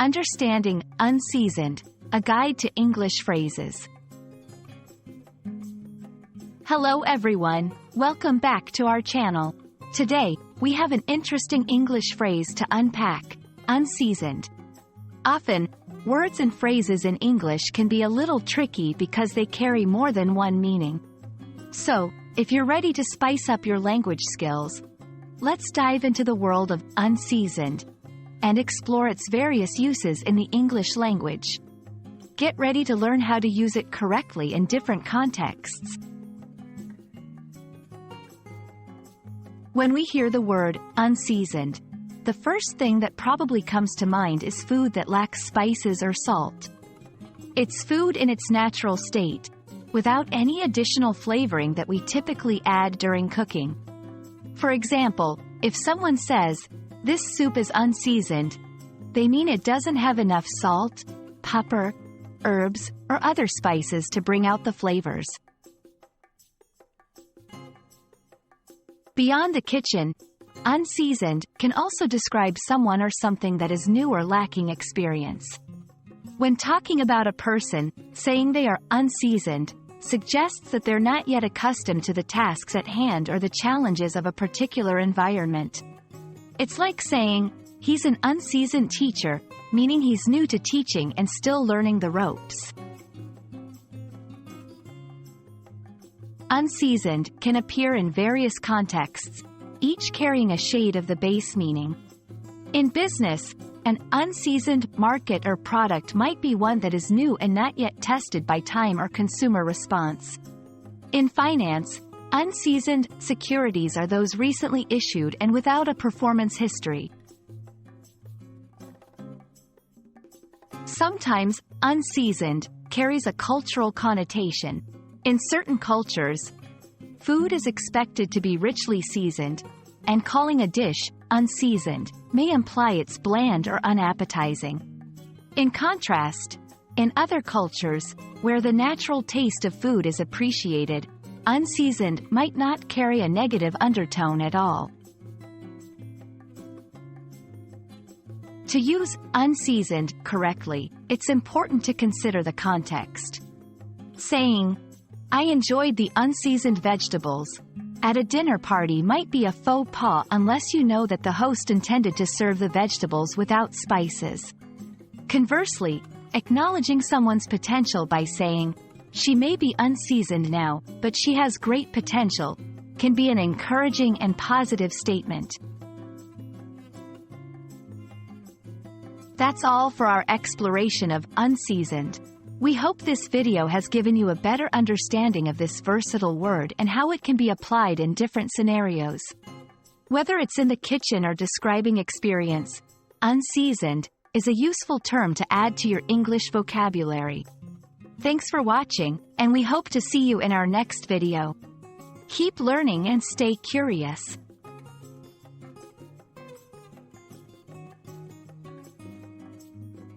Understanding Unseasoned, a guide to English phrases. Hello everyone, welcome back to our channel. Today, we have an interesting English phrase to unpack, unseasoned. Often, words and phrases in English can be a little tricky because they carry more than one meaning. So, if you're ready to spice up your language skills, let's dive into the world of unseasoned and explore its various uses in the English language. Get ready to learn how to use it correctly in different contexts. When we hear the word unseasoned, the first thing that probably comes to mind is food that lacks spices or salt. It's food in its natural state, without any additional flavoring that we typically add during cooking. For example, if someone says, "This soup is unseasoned," they mean it doesn't have enough salt, pepper, herbs, or other spices to bring out the flavors. Beyond the kitchen, unseasoned can also describe someone or something that is new or lacking experience. When talking about a person, saying they are unseasoned suggests that they're not yet accustomed to the tasks at hand or the challenges of a particular environment. It's like saying, "He's an unseasoned teacher," meaning he's new to teaching and still learning the ropes. Unseasoned can appear in various contexts, each carrying a shade of the base meaning. In business, an unseasoned market or product might be one that is new and not yet tested by time or consumer response. In finance, unseasoned securities are those recently issued and without a performance history. Sometimes, unseasoned carries a cultural connotation. In certain cultures, food is expected to be richly seasoned, and calling a dish unseasoned may imply it's bland or unappetizing. In contrast, in other cultures, where the natural taste of food is appreciated, unseasoned might not carry a negative undertone at all. To use unseasoned correctly, it's important to consider the context. Saying, "I enjoyed the unseasoned vegetables," at a dinner party might be a faux pas unless you know that the host intended to serve the vegetables without spices. Conversely, acknowledging someone's potential by saying, "She may be unseasoned now, but she has great potential," can be an encouraging and positive statement. That's all for our exploration of unseasoned. We hope this video has given you a better understanding of this versatile word and how it can be applied in different scenarios. Whether it's in the kitchen or describing experience, unseasoned is a useful term to add to your English vocabulary. Thanks for watching, and we hope to see you in our next video. Keep learning and stay curious.